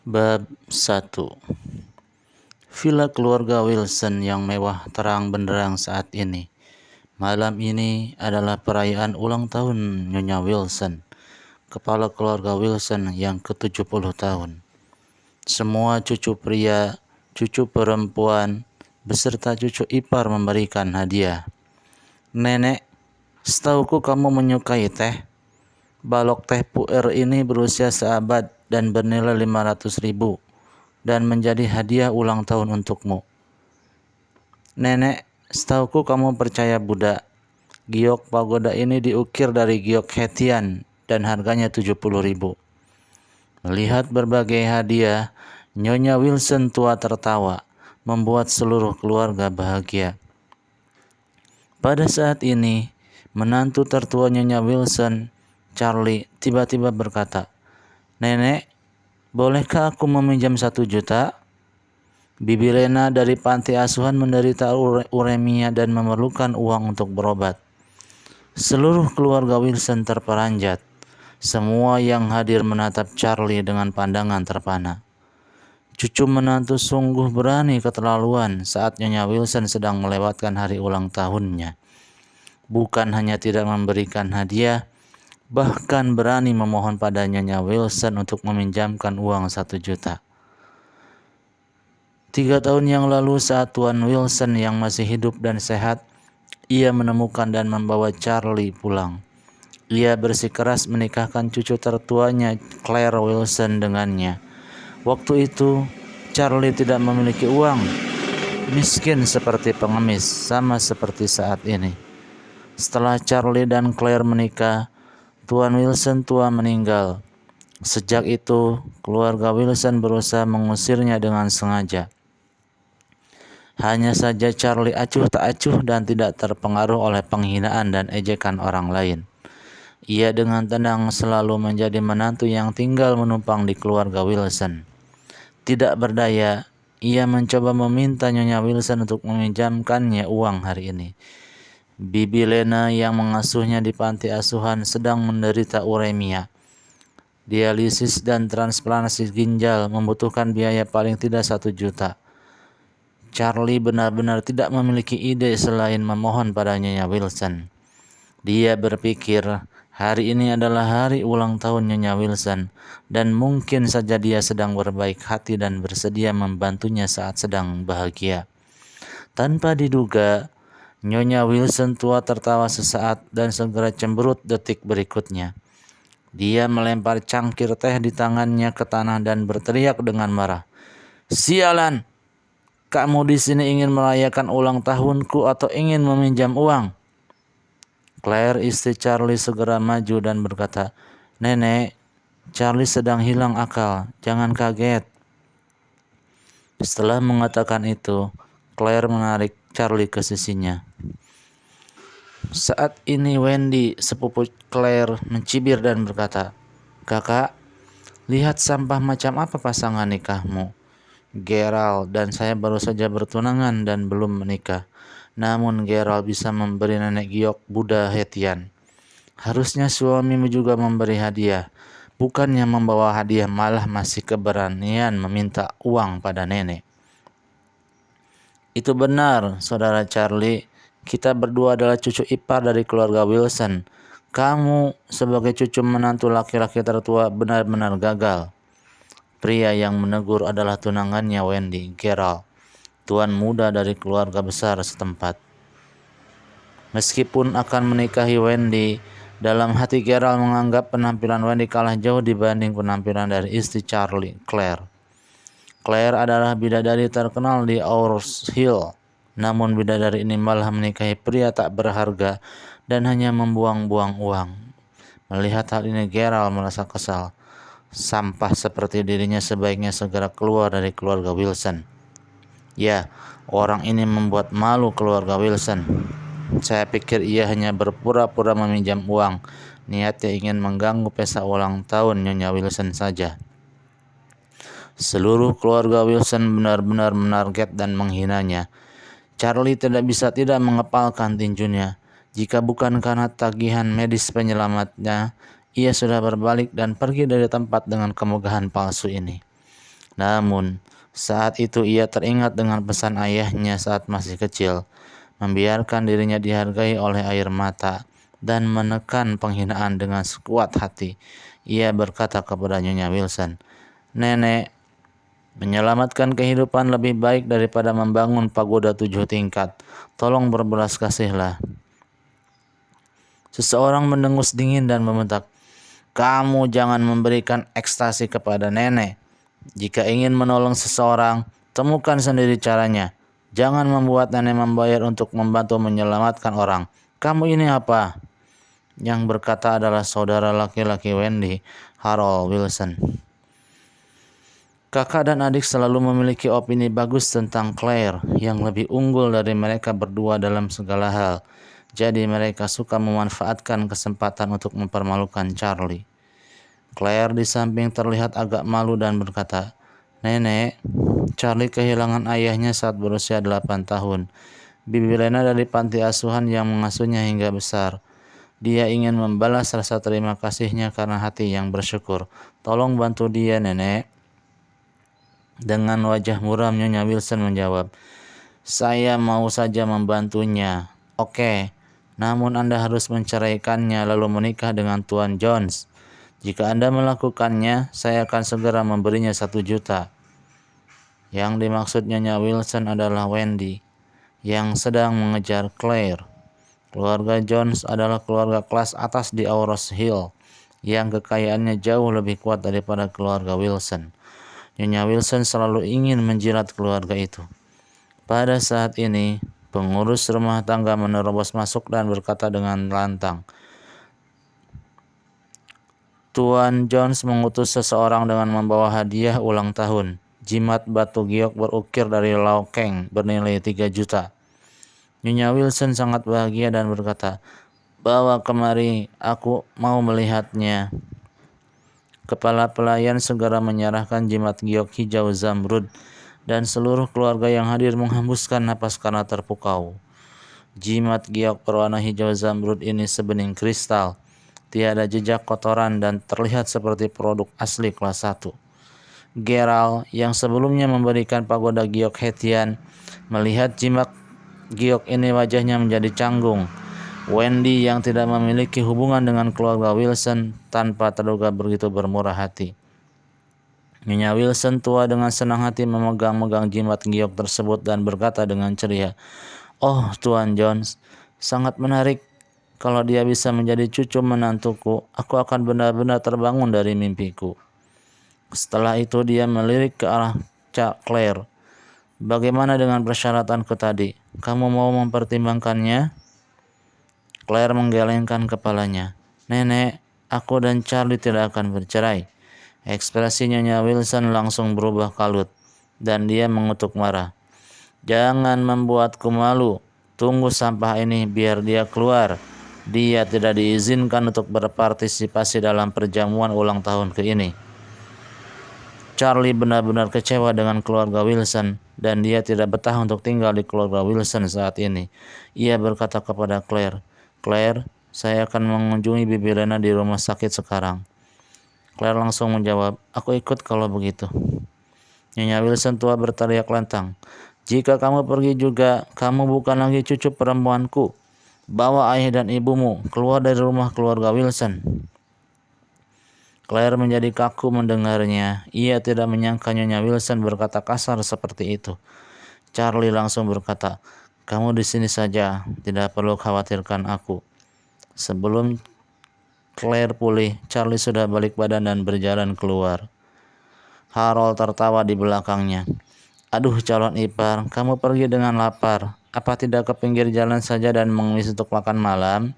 Bab 1. Villa keluarga Wilson yang mewah terang benderang saat ini. Malam ini adalah perayaan ulang tahun Nyonya Wilson, kepala keluarga Wilson yang ke-70 tahun. Semua cucu pria, cucu perempuan, beserta cucu ipar memberikan hadiah. Nenek, setauku kamu menyukai teh. Balok teh puer ini berusia seabad dan bernilai 500.000 dan menjadi hadiah ulang tahun untukmu. Nenek, setauku kamu percaya Buddha. Giok pagoda ini diukir dari giok Hetian dan harganya 70.000. Melihat berbagai hadiah, Nyonya Wilson tua tertawa, membuat seluruh keluarga bahagia. Pada saat ini, menantu tertua Nyonya Wilson, Charlie, tiba-tiba berkata, "Nenek, bolehkah aku meminjam 1 juta? Bibi Lena dari panti asuhan menderita uremia dan memerlukan uang untuk berobat." Seluruh keluarga Wilson terperanjat. Semua yang hadir menatap Charlie dengan pandangan terpana. Cucu menantu sungguh berani keterlaluan saat Nyonya Wilson sedang melewatkan hari ulang tahunnya. Bukan hanya tidak memberikan hadiah, bahkan berani memohon pada Nyonya Wilson untuk meminjamkan uang 1 juta. 3 tahun yang lalu saat Tuan Wilson yang masih hidup dan sehat, ia menemukan dan membawa Charlie pulang. Ia bersikeras menikahkan cucu tertuanya Claire Wilson dengannya. Waktu itu, Charlie tidak memiliki uang, miskin seperti pengemis, sama seperti saat ini. Setelah Charlie dan Claire menikah, Tuan Wilson tua meninggal. Sejak itu, keluarga Wilson berusaha mengusirnya dengan sengaja. Hanya saja Charlie acuh tak acuh dan tidak terpengaruh oleh penghinaan dan ejekan orang lain. Ia dengan tenang selalu menjadi menantu yang tinggal menumpang di keluarga Wilson. Tidak berdaya, ia mencoba meminta Nyonya Wilson untuk meminjamkannya uang hari ini. Bibi Lena yang mengasuhnya di panti asuhan sedang menderita uremia. Dialisis dan transplantasi ginjal membutuhkan biaya paling tidak 1 juta. Charlie benar-benar tidak memiliki ide selain memohon pada Nyonya Wilson. Dia berpikir hari ini adalah hari ulang tahun Nyonya Wilson dan mungkin saja dia sedang berbaik hati dan bersedia membantunya saat sedang bahagia. Tanpa diduga, Nyonya Wilson tua tertawa sesaat dan segera cemberut detik berikutnya. Dia melempar cangkir teh di tangannya ke tanah dan berteriak dengan marah, "Sialan! Kamu di sini ingin merayakan ulang tahunku atau ingin meminjam uang?" Claire, istri Charlie, segera maju dan berkata, "Nenek, Charlie sedang hilang akal, jangan kaget." Setelah mengatakan itu, Claire menarik Charlie ke sisinya. Saat ini Wendy, sepupu Claire, mencibir dan berkata, "Kakak, lihat sampah macam apa pasangan nikahmu. Gerald dan saya baru saja bertunangan dan belum menikah. Namun Gerald bisa memberi nenek giok Buddha Hetian. Harusnya suamimu juga memberi hadiah. Bukannya membawa hadiah malah masih keberanian meminta uang pada nenek." "Itu benar, saudara Charlie. Kita berdua adalah cucu ipar dari keluarga Wilson. Kamu sebagai cucu menantu laki-laki tertua benar-benar gagal." Pria yang menegur adalah tunangannya Wendy, Gerald, tuan muda dari keluarga besar setempat. Meskipun akan menikahi Wendy, dalam hati Gerald menganggap penampilan Wendy kalah jauh dibanding penampilan dari istri Charlie, Claire. Claire adalah bidadari terkenal di Ours Hill. Namun bidadari ini malah menikahi pria tak berharga dan hanya membuang-buang uang. Melihat hal ini, Gerald merasa kesal. Sampah seperti dirinya sebaiknya segera keluar dari keluarga Wilson. Ya, orang ini membuat malu keluarga Wilson. Saya pikir ia hanya berpura-pura meminjam uang. Niatnya ingin mengganggu pesta ulang tahun Nyonya Wilson saja. Seluruh keluarga Wilson benar-benar menarget dan menghinanya. Charlie tidak bisa tidak mengepalkan tinjunya. Jika bukan karena tagihan medis penyelamatnya, ia sudah berbalik dan pergi dari tempat dengan kemegahan palsu ini. Namun, saat itu ia teringat dengan pesan ayahnya saat masih kecil, membiarkan dirinya dihargai oleh air mata dan menekan penghinaan dengan sekuat hati. Ia berkata kepada Nyonya Wilson, "Nenek, menyelamatkan kehidupan lebih baik daripada membangun pagoda 7 tingkat. Tolong berbelas kasihlah." Seseorang mendengus dingin dan membentak, "Kamu jangan memberikan ekstasi kepada nenek. Jika ingin menolong seseorang, temukan sendiri caranya. Jangan membuat nenek membayar untuk membantu menyelamatkan orang. Kamu ini apa?" Yang berkata adalah saudara laki-laki Wendy, Harold Wilson. Kakak dan adik selalu memiliki opini bagus tentang Claire yang lebih unggul dari mereka berdua dalam segala hal. Jadi mereka suka memanfaatkan kesempatan untuk mempermalukan Charlie. Claire di samping terlihat agak malu dan berkata, "Nenek, Charlie kehilangan ayahnya saat berusia 8 tahun. Bibi Lena dari panti asuhan yang mengasuhnya hingga besar. Dia ingin membalas rasa terima kasihnya karena hati yang bersyukur. Tolong bantu dia, Nenek." Dengan wajah muram, Nyonya Wilson menjawab, "Saya mau saja membantunya. Oke, namun Anda harus menceraikannya lalu menikah dengan Tuan Jones. Jika Anda melakukannya, saya akan segera memberinya 1 juta. Yang dimaksud Nyonya Wilson adalah Wendy, yang sedang mengejar Claire. Keluarga Jones adalah keluarga kelas atas di Auros Hill, yang kekayaannya jauh lebih kuat daripada keluarga Wilson. Nyonya Wilson selalu ingin menjilat keluarga itu. Pada saat ini, pengurus rumah tangga menerobos masuk dan berkata dengan lantang, "Tuan Jones mengutus seseorang dengan membawa hadiah ulang tahun. Jimat batu giok berukir dari Laokeng bernilai 3 juta. Nyonya Wilson sangat bahagia dan berkata, "Bawa kemari, aku mau melihatnya." Kepala pelayan segera menyerahkan jimat giok hijau zamrud dan seluruh keluarga yang hadir menghembuskan napas karena terpukau. Jimat giok berwarna hijau zamrud ini sebening kristal, tiada jejak kotoran dan terlihat seperti produk asli kelas 1. Gerald yang sebelumnya memberikan pagoda giok Hetian melihat jimat giok ini, wajahnya menjadi canggung. Wendy yang tidak memiliki hubungan dengan keluarga Wilson tanpa terduga begitu bermurah hati. Nyonya Wilson tua dengan senang hati memegang-megang jimat giok tersebut dan berkata dengan ceria, "Oh, Tuan Jones, sangat menarik. Kalau dia bisa menjadi cucu menantuku, aku akan benar-benar terbangun dari mimpiku." Setelah itu dia melirik ke arah Claire. "Bagaimana dengan persyaratanku tadi? Kamu mau mempertimbangkannya?" Claire menggelengkan kepalanya. "Nenek, aku dan Charlie tidak akan bercerai." Ekspresi Nyonya Wilson langsung berubah kalut dan dia mengutuk marah. "Jangan membuatku malu. Tunggu sampah ini biar dia keluar. Dia tidak diizinkan untuk berpartisipasi dalam perjamuan ulang tahun ke ini." Charlie benar-benar kecewa dengan keluarga Wilson dan dia tidak betah untuk tinggal di keluarga Wilson saat ini. Ia berkata kepada Claire, "Claire, saya akan mengunjungi Bibi Lena di rumah sakit sekarang." Claire langsung menjawab, "Aku ikut kalau begitu." Nyonya Wilson tua berteriak lantang, "Jika kamu pergi juga, kamu bukan lagi cucu perempuanku. Bawa ayah dan ibumu keluar dari rumah keluarga Wilson." Claire menjadi kaku mendengarnya. Ia tidak menyangka Nyonya Wilson berkata kasar seperti itu. Charlie langsung berkata, "Kamu di sini saja, tidak perlu khawatirkan aku." Sebelum Claire pulih, Charlie sudah balik badan dan berjalan keluar. Harold tertawa di belakangnya. "Aduh calon ipar, kamu pergi dengan lapar. Apa tidak ke pinggir jalan saja dan mengemis untuk makan malam?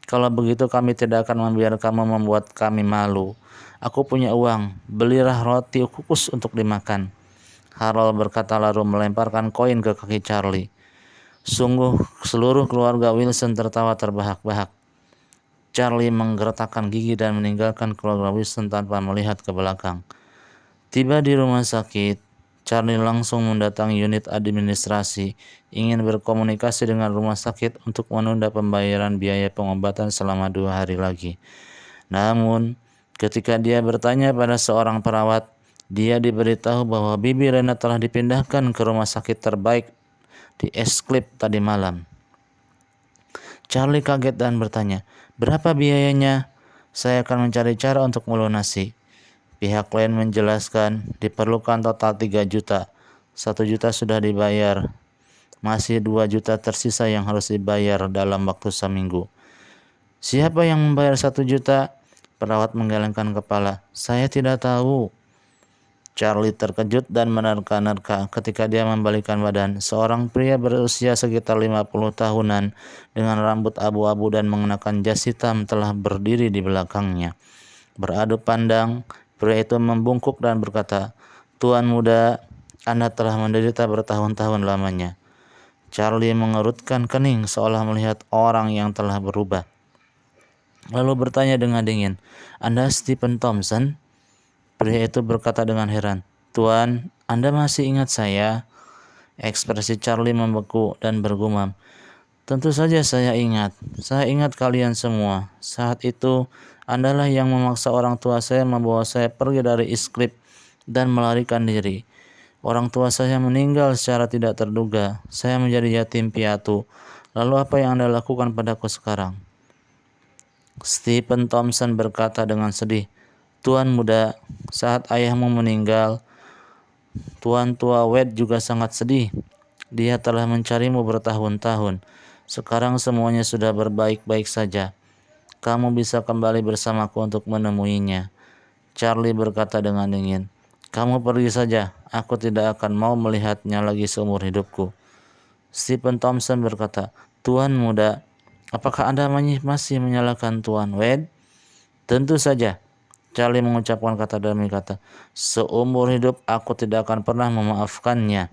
Kalau begitu kami tidak akan membiarkan kamu membuat kami malu. Aku punya uang, belilah roti kukus untuk dimakan." Harold berkata lalu melemparkan koin ke kaki Charlie. Sungguh seluruh keluarga Wilson tertawa terbahak-bahak. Charlie menggertakkan gigi dan meninggalkan keluarga Wilson tanpa melihat ke belakang. Tiba di rumah sakit, Charlie langsung mendatangi unit administrasi, ingin berkomunikasi dengan rumah sakit untuk menunda pembayaran biaya pengobatan selama 2 hari lagi. Namun, ketika dia bertanya pada seorang perawat, Dia diberitahu bahwa bibi Rena telah dipindahkan ke rumah sakit terbaik di Esclip tadi malam. Charlie kaget dan bertanya, "Berapa biayanya?" "Saya akan mencari cara untuk melunasi." Pihak lain menjelaskan, diperlukan total 3 juta. 1 juta sudah dibayar. Masih 2 juta tersisa yang harus dibayar dalam waktu seminggu. "Siapa yang membayar 1 juta?" Perawat menggelengkan kepala. "Saya tidak tahu." Charlie terkejut dan menerka-nerka ketika dia membalikkan badan. Seorang pria berusia sekitar 50 tahunan dengan rambut abu-abu dan mengenakan jas hitam telah berdiri di belakangnya. Beradu pandang, pria itu membungkuk dan berkata, "Tuan muda, Anda telah menderita bertahun-tahun lamanya." Charlie mengerutkan kening seolah melihat orang yang telah berubah. Lalu bertanya dengan dingin, "Anda Stephen Thompson?" Pria itu berkata dengan heran, "Tuan, Anda masih ingat saya?" Ekspresi Charlie membeku dan bergumam, "Tentu saja saya ingat. Saya ingat kalian semua. Saat itu, Andalah yang memaksa orang tua saya membawa saya pergi dari Esclip dan melarikan diri. Orang tua saya meninggal secara tidak terduga. Saya menjadi yatim piatu. Lalu apa yang Anda lakukan padaku sekarang?" Stephen Thompson berkata dengan sedih, "Tuan muda, saat ayahmu meninggal, Tuan tua Wade juga sangat sedih. Dia telah mencarimu bertahun-tahun. Sekarang semuanya sudah berbaik-baik saja. Kamu bisa kembali bersamaku untuk menemuinya." Charlie berkata dengan dingin, "Kamu pergi saja. Aku tidak akan mau melihatnya lagi seumur hidupku." Stephen Thompson berkata, "Tuan muda, apakah Anda masih menyalahkan Tuan Wade?" "Tentu saja," Charlie mengucapkan kata demi kata. "Seumur hidup aku tidak akan pernah memaafkannya."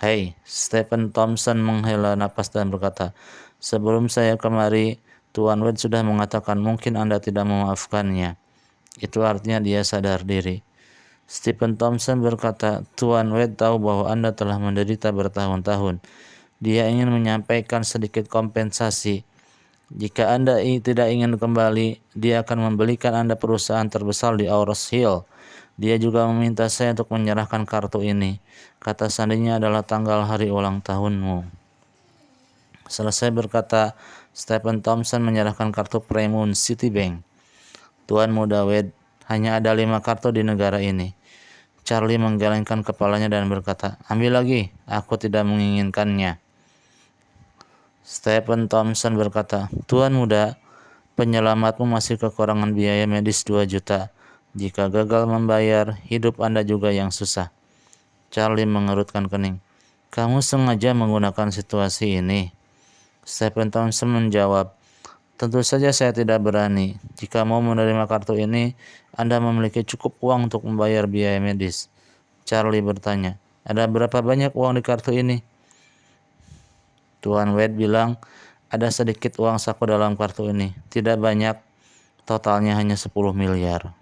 "Hei," Stephen Thompson menghela napas dan berkata, "Sebelum saya kemari, Tuan Wade sudah mengatakan mungkin Anda tidak memaafkannya. Itu artinya dia sadar diri." Stephen Thompson berkata, "Tuan Wade tahu bahwa Anda telah menderita bertahun-tahun. Dia ingin menyampaikan sedikit kompensasi. Jika Anda tidak ingin kembali, dia akan membelikan Anda perusahaan terbesar di Aurus Hill. Dia juga meminta saya untuk menyerahkan kartu ini. Kata sandinya adalah tanggal hari ulang tahunmu." Selesai berkata, Stephen Thompson menyerahkan kartu Premium Citibank. "Tuan muda Wade, hanya ada 5 kartu di negara ini." Charlie menggelengkan kepalanya dan berkata, "Ambil lagi, aku tidak menginginkannya." Stephen Thompson berkata, "Tuan muda, penyelamatmu masih kekurangan biaya medis 2 juta. Jika gagal membayar, hidup Anda juga yang susah." Charlie mengerutkan kening. "Kamu sengaja menggunakan situasi ini?" Stephen Thompson menjawab, "Tentu saja saya tidak berani. Jika mau menerima kartu ini, Anda memiliki cukup uang untuk membayar biaya medis." Charlie bertanya, "Ada berapa banyak uang di kartu ini?" Tuan Wade bilang, "Ada sedikit uang saku dalam kartu ini. Tidak banyak, totalnya hanya 10 miliar."